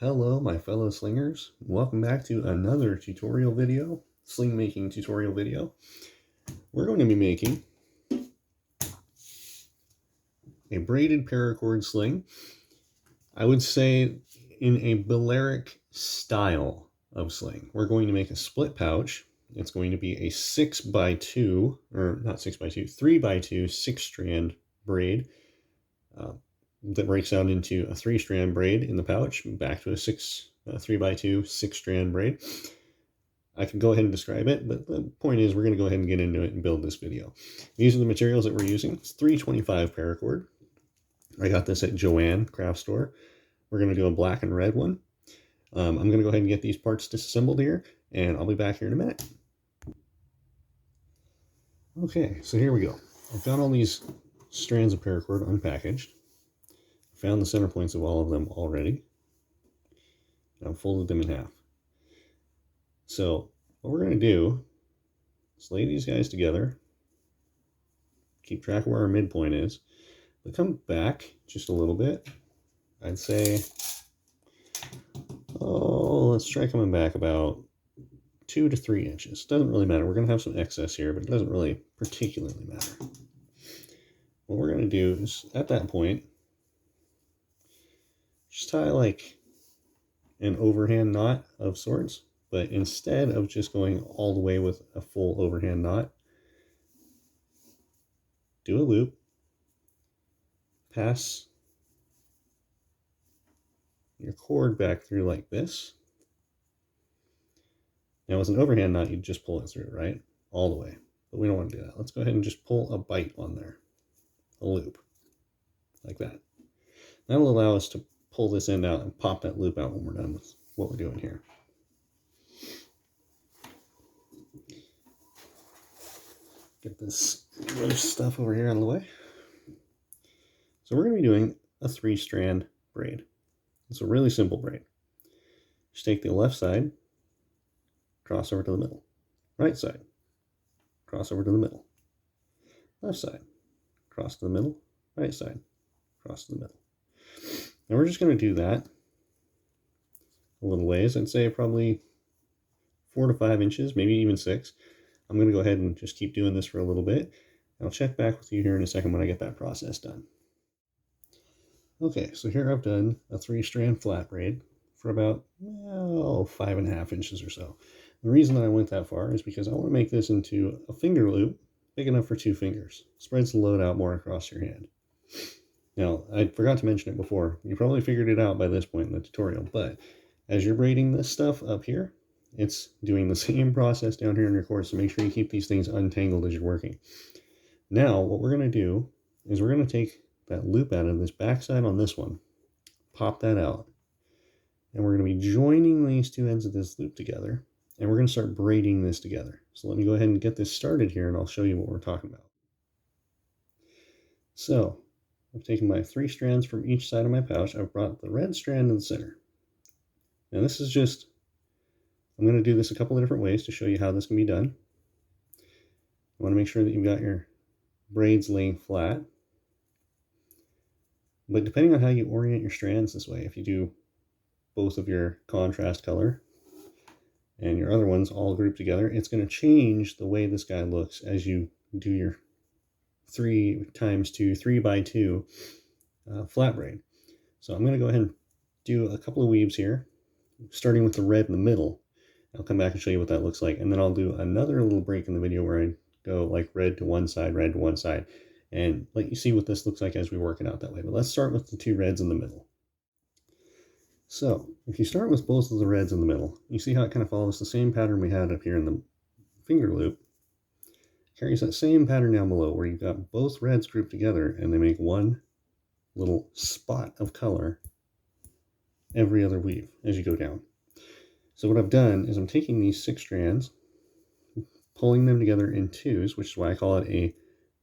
Hello my fellow slingers, welcome back to another tutorial video, sling making tutorial video. We're going to be making a braided paracord sling. I would say in a Balearic style of sling. We're going to make a split pouch. It's going to be a 6x2, or not 6x2, 3x2 6-strand braid that breaks out into a 3-strand braid in the pouch, back to a 3x2 6-strand braid. I can go ahead and describe it, but the point is we're going to go ahead and get into it and build this video. These are the materials that we're using. It's 325 paracord. I got this at Joann craft store. We're going to do a black and red one. I'm going to go ahead and get these parts disassembled here, and I'll be back here in a minute. Okay, so here we go. I've got all these strands of paracord unpackaged. Found the center points of all of them already. And I've folded them in half. So what we're going to do is lay these guys together, keep track of where our midpoint is, but come back just a little bit. I'd say, let's try coming back about 2 to 3 inches. Doesn't really matter. We're going to have some excess here, but it doesn't really particularly matter. What we're going to do is, at that point, just tie like an overhand knot of sorts. But instead of just going all the way with a full overhand knot, do a loop, pass your cord back through like this. Now with an overhand knot, you just pull it through, right? All the way. But we don't want to do that. Let's go ahead and just pull a bite on there, a loop, like that. That'll allow us to pull this end out and pop that loop out when we're done with what we're doing here. Get this loose stuff over here out of the way. So we're going to be doing a 3-strand braid. It's a really simple braid. Just take the left side, cross over to the middle. Right side, cross over to the middle. Left side, cross to the middle. Right side, cross to the middle. And we're just going to do that a little ways. I'd say probably 4 to 5 inches, maybe even 6. I'm going to go ahead and just keep doing this for a little bit. I'll check back with you here in a second when I get that process done. Okay, so here I've done a 3-strand flat braid for about 5.5 inches or so. The reason that I went that far is because I want to make this into a finger loop big enough for 2 fingers. Spreads the load out more across your hand. Now, I forgot to mention it before. You probably figured it out by this point in the tutorial, but as you're braiding this stuff up here, it's doing the same process down here in your cord, so make sure you keep these things untangled as you're working. Now, what we're going to do is we're going to take that loop out of this backside on this one, pop that out, and we're going to be joining these 2 ends of this loop together, and we're going to start braiding this together. So let me go ahead and get this started here, and I'll show you what we're talking about. So I've taken my 3 strands from each side of my pouch. I've brought the red strand in the center. Now this is just, I'm going to do this a couple of different ways to show you how this can be done. You want to make sure that you've got your braids laying flat. But depending on how you orient your strands this way, if you do both of your contrast color and your other ones all grouped together, it's going to change the way this guy looks as you do your 3x2 flat braid. So I'm going to go ahead and do a couple of weaves here, starting with the red in the middle. I'll come back and show you what that looks like, and then I'll do another little break in the video where I go like red to one side, red to one side, and let you see what this looks like as we work it out that way. But let's start with the 2 reds in the middle. So if you start with both of the reds in the middle, you see how it kind of follows the same pattern we had up here in the finger loop. Carries that same pattern down below where you've got both reds grouped together and they make one little spot of color every other weave as you go down. So what I've done is I'm taking these 6 strands, pulling them together in 2s, which is why I call it a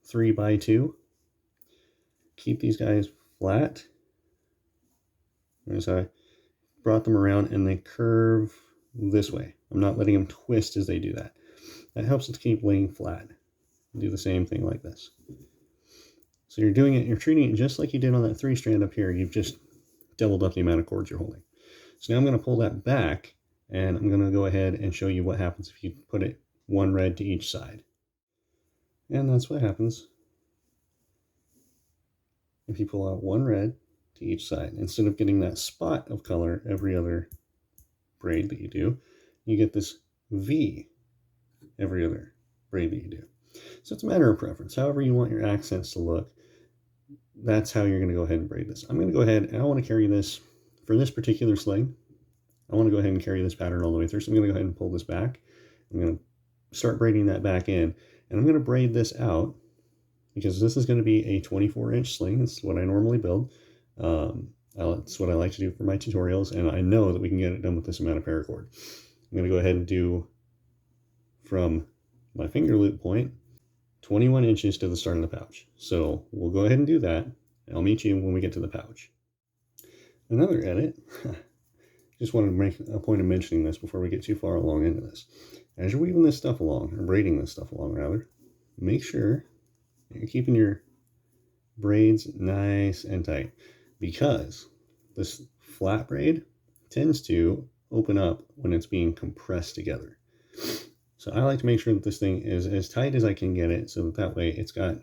3x2. Keep these guys flat. Notice I brought them around and they curve this way. I'm not letting them twist as they do that. That helps it to keep laying flat. Do the same thing like this. So you're treating it just like you did on that 3-strand up here. You've just doubled up the amount of cords you're holding. So now I'm going to pull that back, and I'm going to go ahead and show you what happens if you put it one red to each side. And that's what happens if you pull out one red to each side. Instead of getting that spot of color every other braid that you do, you get this V every other braid that you do. So it's a matter of preference. However you want your accents to look, that's how you're going to go ahead and braid this. I'm going to go ahead and I want to carry this, for this particular sling, I want to go ahead and carry this pattern all the way through. So I'm going to go ahead and pull this back. I'm going to start braiding that back in, and I'm going to braid this out because this is going to be a 24-inch sling. It's what I normally build. That's what I like to do for my tutorials, and I know that we can get it done with this amount of paracord. I'm going to go ahead and do from my finger loop point 21 inches to the start of the pouch. So we'll go ahead and do that. I'll meet you when we get to the pouch. Another edit, just wanted to make a point of mentioning this before we get too far along into this. As you're weaving this stuff along, or braiding this stuff along rather, make sure you're keeping your braids nice and tight, because this flat braid tends to open up when it's being compressed together. So I like to make sure that this thing is as tight as I can get it, so that way it's got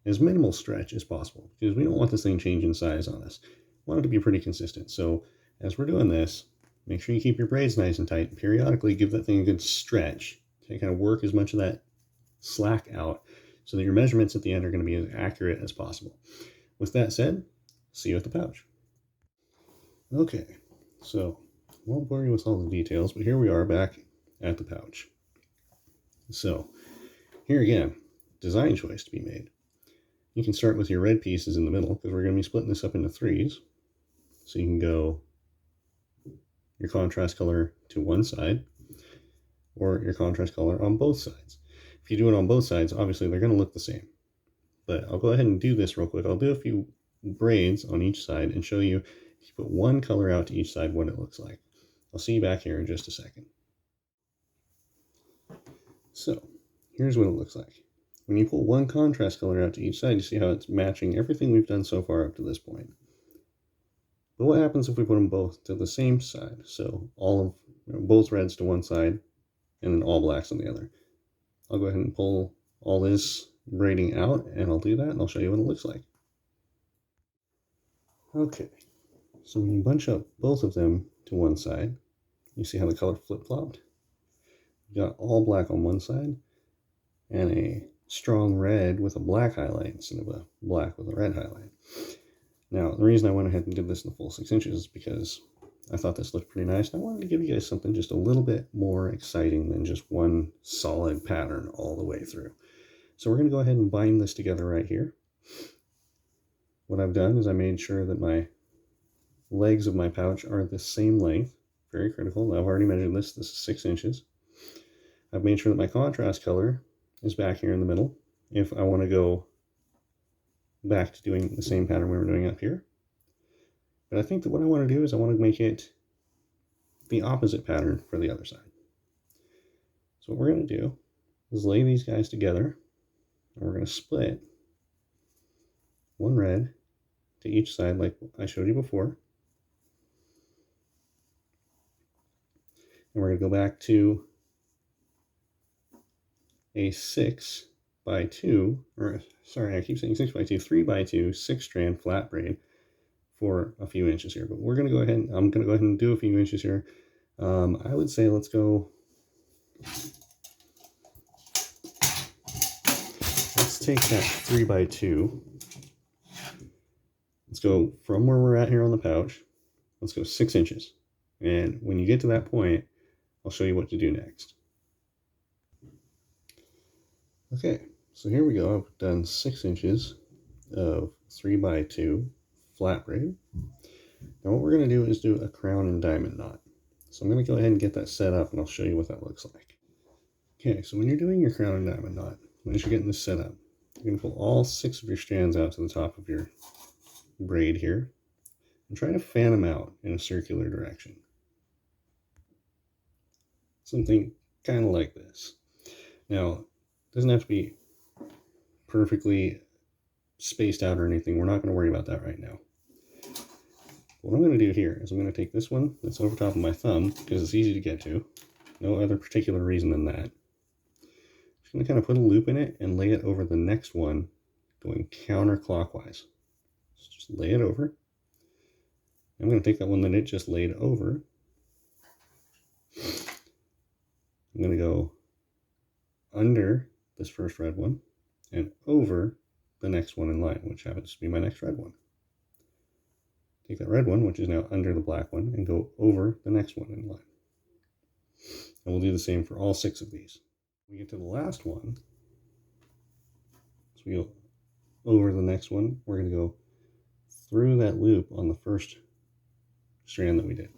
as minimal stretch as possible, because we don't want this thing changing size on us. We want it to be pretty consistent. So as we're doing this, make sure you keep your braids nice and tight. Periodically give that thing a good stretch to kind of work as much of that slack out so that your measurements at the end are going to be as accurate as possible. With that said, see you at the pouch. Okay, so I won't bore you with all the details, but here we are back at the pouch. So here again, design choice to be made. You can start with your red pieces in the middle, because we're going to be splitting this up into threes. So you can go your contrast color to one side, or your contrast color on both sides. If you do it on both sides, obviously they're going to look the same. But I'll go ahead and do this real quick. I'll do a few braids on each side and show you, if you put one color out to each side, what it looks like. I'll see you back here in just a second. So here's what it looks like. When you pull one contrast color out to each side, you see how it's matching everything we've done so far up to this point. But what happens if we put them both to the same side? So all of both reds to one side and then all blacks on the other. I'll go ahead and pull all this braiding out, and I'll do that, and I'll show you what it looks like. Okay, so when you bunch up both of them to one side, you see how the color flip-flopped? You got all black on one side and a strong red with a black highlight instead of a black with a red highlight. Now, the reason I went ahead and did this in the full 6 inches is because I thought this looked pretty nice, and I wanted to give you guys something just a little bit more exciting than just one solid pattern all the way through. So we're going to go ahead and bind this together right here. What I've done is I made sure that my legs of my pouch are the same length. Very critical. I've already measured this. This is 6 inches. I've made sure that my contrast color is back here in the middle if I want to go back to doing the same pattern we were doing up here. But I think that what I want to do is I want to make it the opposite pattern for the other side. So what we're going to do is lay these guys together, and we're going to split one red to each side like I showed you before. And we're going to go back to a 6 by 2, or sorry, I keep saying 6 by 2, 3 by 2, 6-strand flat braid for a few inches here. But we're going to go ahead, I'm going to go ahead and do a few inches here. I would say let's take that 3 by 2. Let's go from where we're at here on the pouch. Let's go 6 inches. And when you get to that point, I'll show you what to do next. Okay, so here we go. I've done 6 inches of 3 by 2 flat braid. Now what we're going to do is do a crown and diamond knot. So I'm going to go ahead and get that set up, and I'll show you what that looks like. Okay, so when you're doing your crown and diamond knot, once you're getting this set up, you're going to pull all 6 of your strands out to the top of your braid here and try to fan them out in a circular direction. Something kind of like this. Now, it doesn't have to be perfectly spaced out or anything. We're not going to worry about that right now. What I'm going to do here is I'm going to take this one that's over top of my thumb because it's easy to get to. No other particular reason than that. Just going to kind of put a loop in it and lay it over the next one going counterclockwise. So just lay it over. I'm going to take that one that it just laid over. I'm going to go under this first red one and over the next one in line, which happens to be my next red one. Take that red one, which is now under the black one, and go over the next one in line. And we'll do the same for all 6 of these. When we get to the last one, so we go over the next one, we're going to go through that loop on the first strand that we did.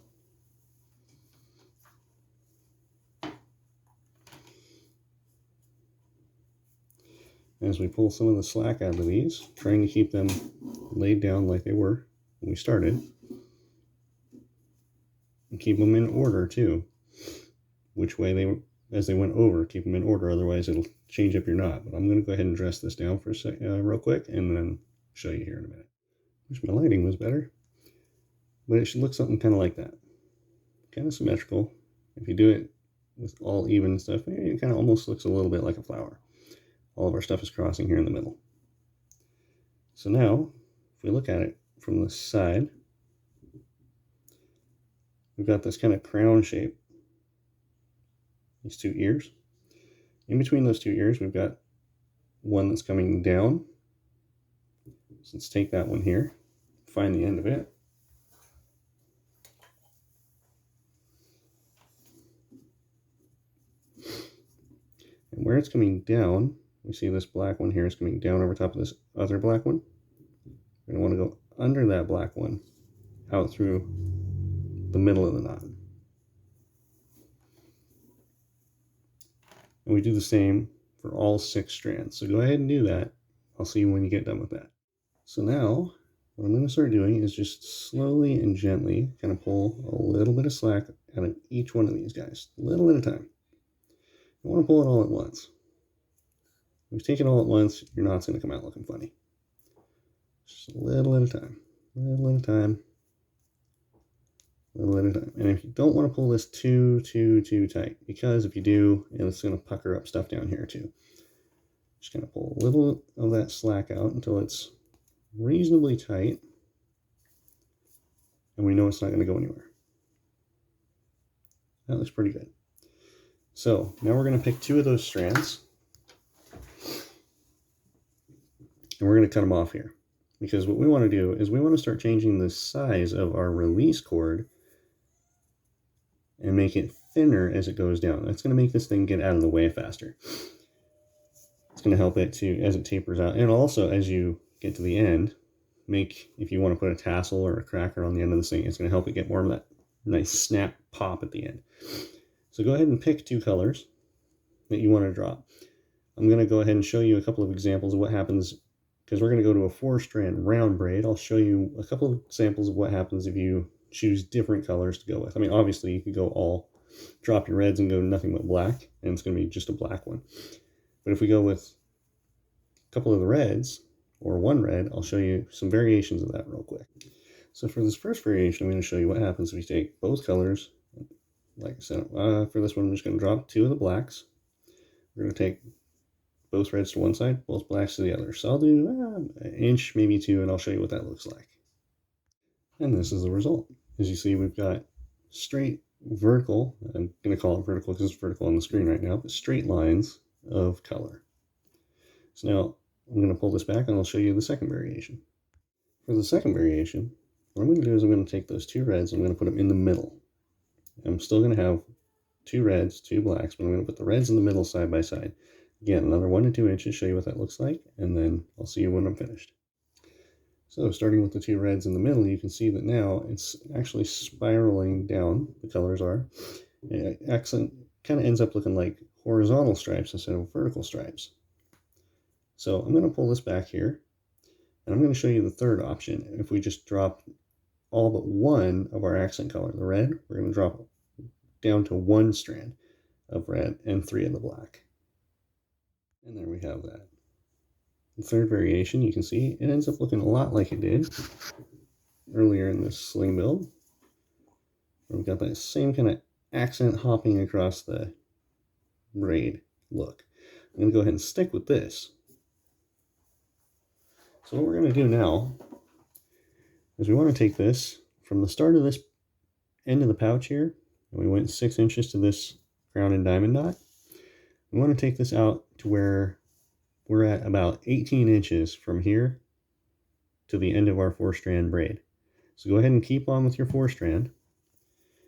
As we pull some of the slack out of these, trying to keep them laid down like they were when we started, and keep them in order too, which way they, as they went over, keep them in order, otherwise it'll change up your knot. But I'm going to go ahead and dress this down for a sec, real quick, and then show you here in a minute. Wish my lighting was better, but it should look something kind of like that, kind of symmetrical. If you do it with all even stuff, it kind of almost looks a little bit like a flower. All of our stuff is crossing here in the middle. So now, if we look at it from the side, we've got this kind of crown shape. These 2 ears. In between those 2 ears, we've got one that's coming down. So let's take that one here, find the end of it. And where it's coming down, we see this black one here is coming down over top of this other black one. We're going to want to go under that black one, out through the middle of the knot. And we do the same for all 6 strands. So go ahead and do that. I'll see you when you get done with that. So now, what I'm going to start doing is just slowly and gently kind of pull a little bit of slack out of each one of these guys, a little at a time. You want to pull it all at once. If you take it all at once, your knot's going to come out looking funny. Just a little at a time, a little at a time, a little at a time. And if you don't want to pull this too tight, because if you do, it's going to pucker up stuff down here too. Just kind of pull a little of that slack out until it's reasonably tight, and we know it's not going to go anywhere. That looks pretty good. So now we're going to pick 2 of those strands, and we're going to cut them off here, because what we want to do is we want to start changing the size of our release cord and make it thinner as it goes down. That's going to make this thing get out of the way faster. It's going to help it to, as it tapers out, and also as you get to the end, make, if you want to put a tassel or a cracker on the end of this thing, it's going to help it get more of that nice snap pop at the end. So go ahead and pick 2 colors that you want to drop. I'm going to go ahead and show you a couple of examples of what happens, because we're going to go to a 4-strand round braid. I'll show you a couple of examples of what happens if you choose different colors to go with. I mean, obviously you could go all, drop your reds and go nothing but black, and it's going to be just a black one. But if we go with a couple of the reds, or 1 red, I'll show you some variations of that real quick. So for this first variation, I'm going to show you what happens if we take both colors. Like I said, for this one, I'm just going to drop 2 of the blacks. We're going to take both reds to one side, both blacks to the other. So I'll do an inch, maybe 2, and I'll show you what that looks like. And this is the result. As you see, we've got straight vertical, I'm going to call it vertical because it's vertical on the screen right now, but straight lines of color. So now I'm going to pull this back and I'll show you the second variation. For the second variation, what I'm going to do is I'm going to take those 2 reds and I'm going to put them in the middle. I'm still going to have 2 reds, 2 blacks, but I'm going to put the reds in the middle side by side. Again, another 1 to 2 inches, show you what that looks like, and then I'll see you when I'm finished. So starting with the 2 reds in the middle, you can see that now it's actually spiraling down, the colors are. Accent kind of ends up looking like horizontal stripes instead of vertical stripes. So I'm going to pull this back here, and I'm going to show you the third option. If we just drop all but 1 of our accent color, the red, we're going to drop down to 1 strand of red and 3 of the black. And there we have that. The third variation, you can see, it ends up looking a lot like it did earlier in this sling build. We've got that same kind of accent hopping across the braid look. I'm going to go ahead and stick with this. So what we're going to do now is we want to take this from the start of this end of the pouch here, and we went 6 inches to this crown and diamond knot. We want to take this out to where we're at about 18 inches from here to the end of our 4-strand braid. So go ahead and keep on with your 4-strand,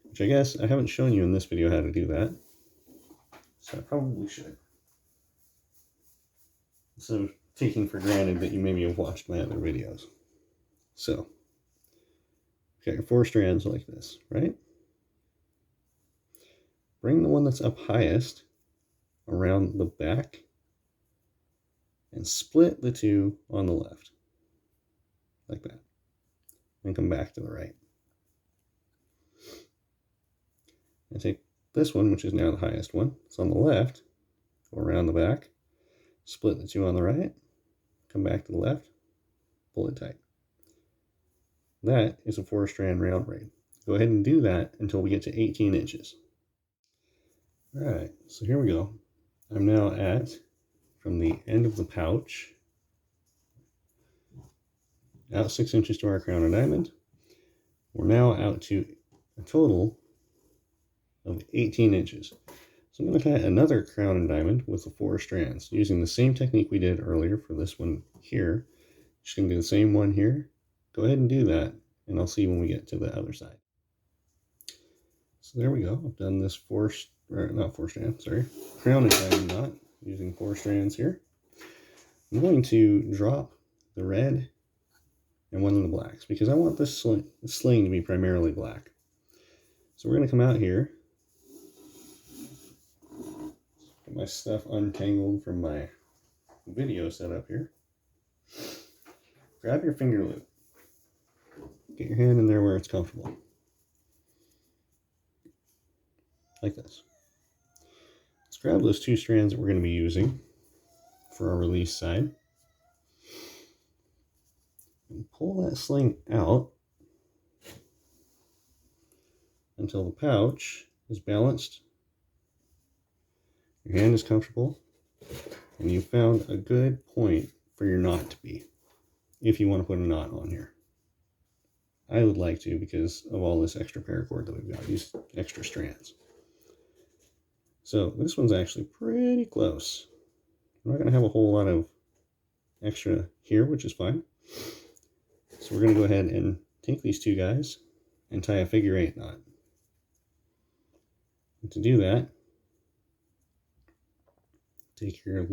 which I guess I haven't shown you in this video how to do that. So I probably should. So taking for granted that you maybe have watched my other videos. So, got your 4 strands like this, right? Bring the one that's up highest around the back and split the 2 on the left, like that. And come back to the right. And take this one, which is now the highest one. It's on the left, go around the back, split the 2 on the right, come back to the left, pull it tight. That is a 4-strand round braid. Go ahead and do that until we get to 18 inches. Alright, so here we go. I'm now at, from the end of the pouch, out 6 inches to our crown and diamond. We're now out to a total of 18 inches. So I'm going to cut another crown and diamond with the 4 strands, using the same technique we did earlier for this one here. Just going to do the same one here. Go ahead and do that, and I'll see when we get to the other side. So there we go. I've done this not 4 strands, sorry, crown and diamond knot using 4 strands here. I'm going to drop the red and one of the blacks because I want this sling to be primarily black. So we're going to come out here, get my stuff untangled from my video setup here. Grab your finger loop. Get your hand in there where it's comfortable. Like this. Let's grab those 2 strands that we're going to be using for our release side. And pull that sling out until the pouch is balanced, your hand is comfortable, and you've found a good point for your knot to be, if you want to put a knot on here. I would like to because of all this extra paracord that we've got, these extra strands. So this one's actually pretty close. I'm not going to have a whole lot of extra here, which is fine. So we're going to go ahead and take these 2 guys and tie a figure 8 knot. And to do that, take your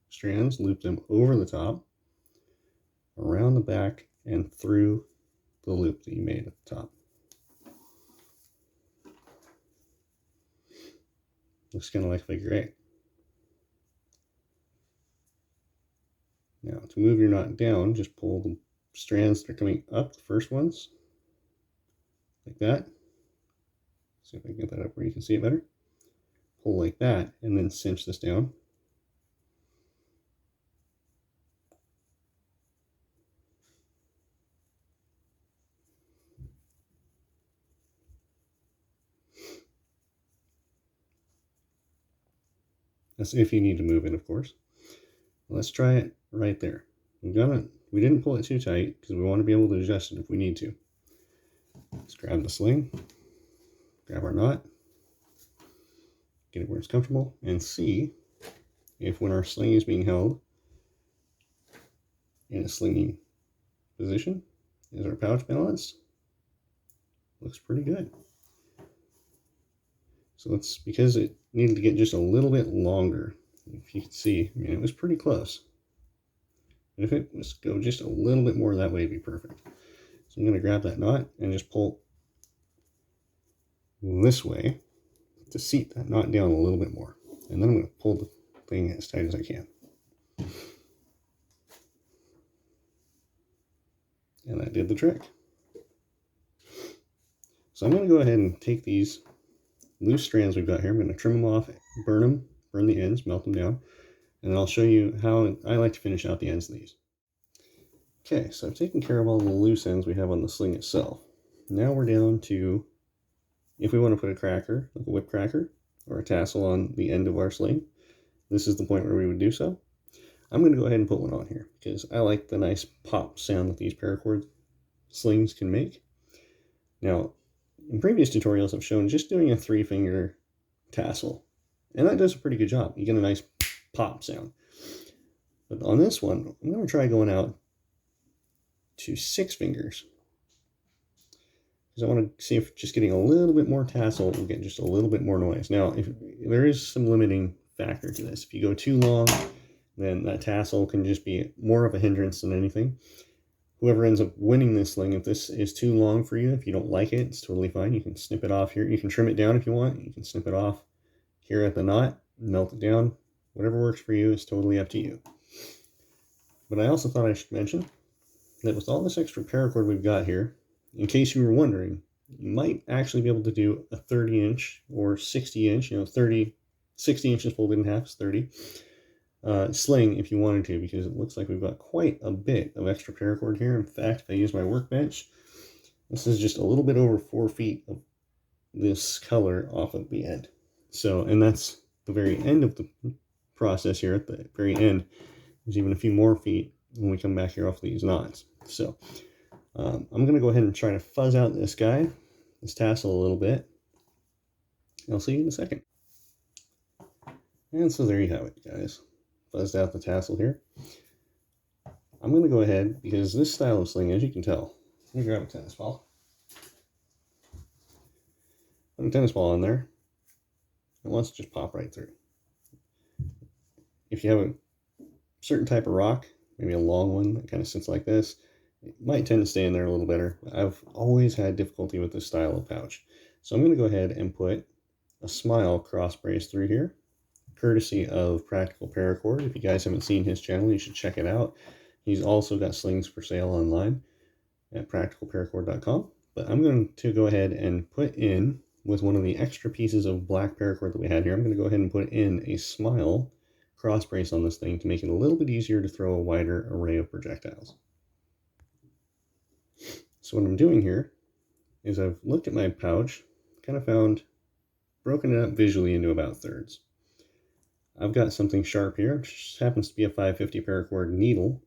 strands, loop them over the top, around the back, and through the loop that you made at the top. Looks kind of like a figure 8. Now, to move your knot down, just pull the strands that are coming up, the first ones, like that. See if I can get that up where you can see it better. Pull like that, and then cinch this down. That's if you need to move it, of course. Let's try it right there. We didn't pull it too tight because we want to be able to adjust it if we need to. Let's grab the sling, grab our knot, get it where it's comfortable, and see if when our sling is being held in a slinging position, is our pouch balanced? Looks pretty good. So it's because it needed to get just a little bit longer. If you can see, I mean, it was pretty close. And if it was go just a little bit more that way, it'd be perfect. So I'm going to grab that knot and just pull this way to seat that knot down a little bit more. And then I'm going to pull the thing as tight as I can. And that did the trick. So I'm going to go ahead and take these loose strands we've got here. I'm going to trim them off, burn the ends, melt them down, and then I'll show you how I like to finish out the ends of these. Okay, so I've taken care of all the loose ends we have on the sling itself. Now we're down to, if we want to put a cracker, like a whip cracker, or a tassel on the end of our sling, this is the point where we would do so. I'm going to go ahead and put one on here because I like the nice pop sound that these paracord slings can make. Now, in previous tutorials, I've shown just doing a 3-finger tassel, and that does a pretty good job. You get a nice pop sound. But on this one, I'm going to try going out to 6 fingers because I want to see if just getting a little bit more tassel will get just a little bit more noise. Now, if there is some limiting factor to this. If you go too long, then that tassel can just be more of a hindrance than anything. Whoever ends up winning this sling, if this is too long for you, if you don't like it, it's totally fine. You can snip it off here. You can trim it down if you want. You can snip it off here at the knot, melt it down. Whatever works for you is totally up to you. But I also thought I should mention that with all this extra paracord we've got here, in case you were wondering, you might actually be able to do a 30-inch or 60-inch, 60 inches folded in half is 30, sling if you wanted to, because it looks like we've got quite a bit of extra paracord here. In fact, if I use my workbench, this is just a little bit over 4 feet of this color off of the end. So, and that's the very end of the process here. At the very end, there's even a few more feet when we come back here off these knots. So I'm going to go ahead and try to fuzz out this tassel a little bit. I'll see you in a second. And so there you have it, guys. Fuzzed out the tassel here. I'm going to go ahead, because this style of sling, as you can tell, let me grab a tennis ball. Put a tennis ball in there. It wants to just pop right through. If you have a certain type of rock, maybe a long one that kind of sits like this, it might tend to stay in there a little better. I've always had difficulty with this style of pouch. So I'm going to go ahead and put a smile cross brace through here, courtesy of Practical Paracord. If you guys haven't seen his channel, you should check it out. He's also got slings for sale online at practicalparacord.com. But I'm going to go ahead and put in, with one of the extra pieces of black paracord that we had here, I'm going to go ahead and put in a smile cross brace on this thing to make it a little bit easier to throw a wider array of projectiles. So what I'm doing here is I've looked at my pouch, kind of broken it up visually into about thirds. I've got something sharp here, which happens to be a 550 paracord needle.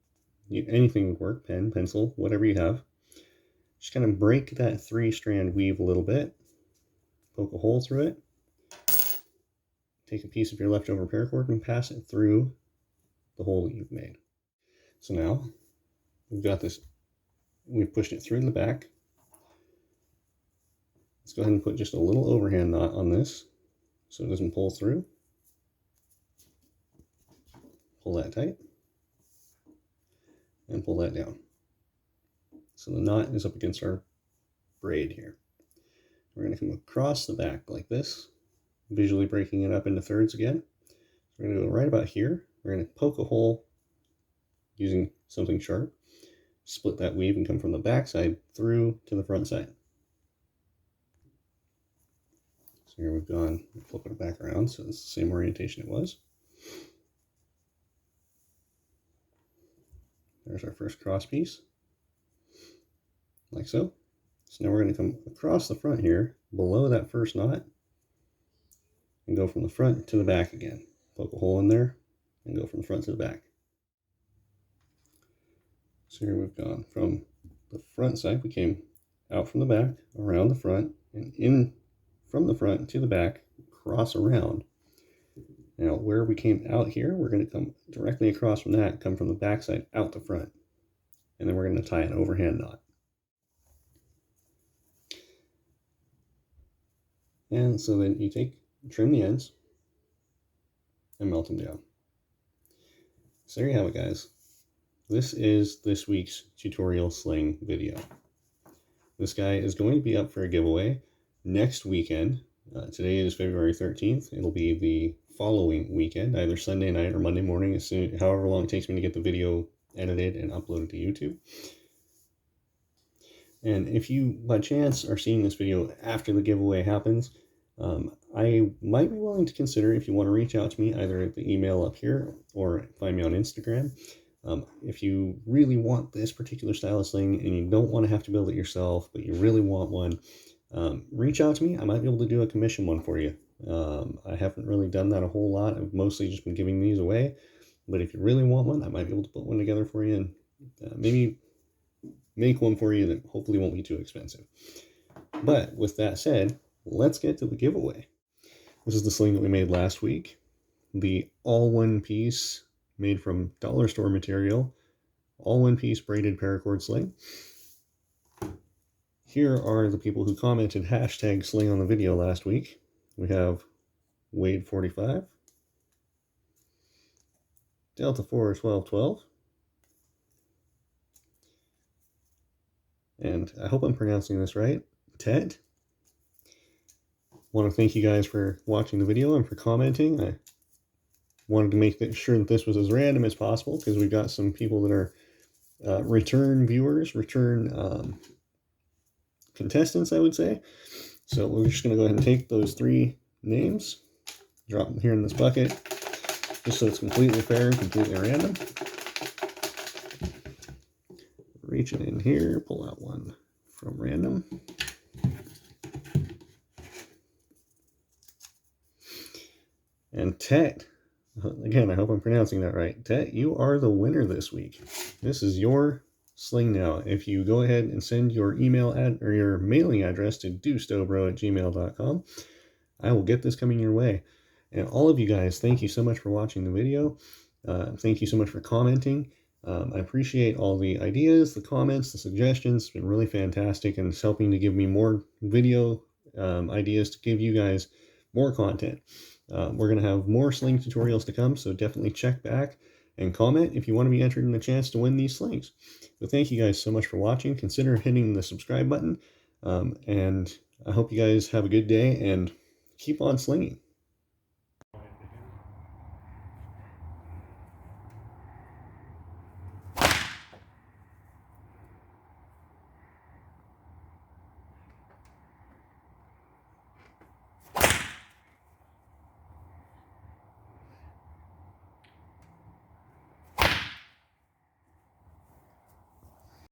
Anything would work, pen, pencil, whatever you have. Just kind of break that 3-strand weave a little bit, poke a hole through it, take a piece of your leftover paracord and pass it through the hole that you've made. So now we've got this, we've pushed it through the back. Let's go ahead and put just a little overhand knot on this so it doesn't pull through. Pull that tight and pull that down. So the knot is up against our braid here. We're going to come across the back like this, visually breaking it up into thirds again. We're going to go right about here. We're going to poke a hole using something sharp, split that weave and come from the back side through to the front side. So here we've gone, flip it back around so it's the same orientation it was. There's our first cross piece, like so. So now we're going to come across the front here, below that first knot, and go from the front to the back again. Poke a hole in there, and go from the front to the back. So here we've gone from the front side, we came out from the back, around the front, and in from the front to the back, cross around. Now where we came out here, we're going to come directly across from that, come from the back side out the front. And then we're going to tie an overhand knot. And so then you trim the ends and melt them down. So there you have it, guys. This is this week's tutorial sling video. This guy is going to be up for a giveaway next weekend. Today is February 13th. It'll be the following weekend, either Sunday night or Monday morning, however long it takes me to get the video edited and uploaded to YouTube. And if you, by chance, are seeing this video after the giveaway happens, I might be willing to consider, if you want to reach out to me, either at the email up here or find me on Instagram, If you really want this particular style of sling and you don't want to have to build it yourself, but you really want one, reach out to me. I might be able to do a commission one for you. I haven't really done that a whole lot. I've mostly just been giving these away. But if you really want one, I might be able to put one together for you and maybe make one for you that hopefully won't be too expensive. But with that said, let's get to the giveaway. This is the sling that we made last week. The all one piece made from dollar store material, all one piece braided paracord sling. Here are the people who commented hashtag sling on the video last week. We have Wade45, Delta41212, and I hope I'm pronouncing this right, Ted. I want to thank you guys for watching the video and for commenting. I wanted to make sure that this was as random as possible because we've got some people that are return viewers, return contestants, I would say. So we're just going to go ahead and take those 3 names, drop them here in this bucket, just so it's completely fair and completely random. Reach it in here, pull out one from random. And Tet, again, I hope I'm pronouncing that right. Tet, you are the winner this week. This is your sling now. If you go ahead and send your email or your mailing address to dostobro@gmail.com, I will get this coming your way. And all of you guys, thank you so much for watching the video. Thank you so much for commenting. I appreciate all the ideas, the comments, the suggestions. It's been really fantastic, and it's helping to give me more video ideas to give you guys more content. We're going to have more sling tutorials to come, so definitely check back and comment if you want to be entered in the chance to win these slings. So thank you guys so much for watching. Consider hitting the subscribe button, and I hope you guys have a good day and keep on slinging.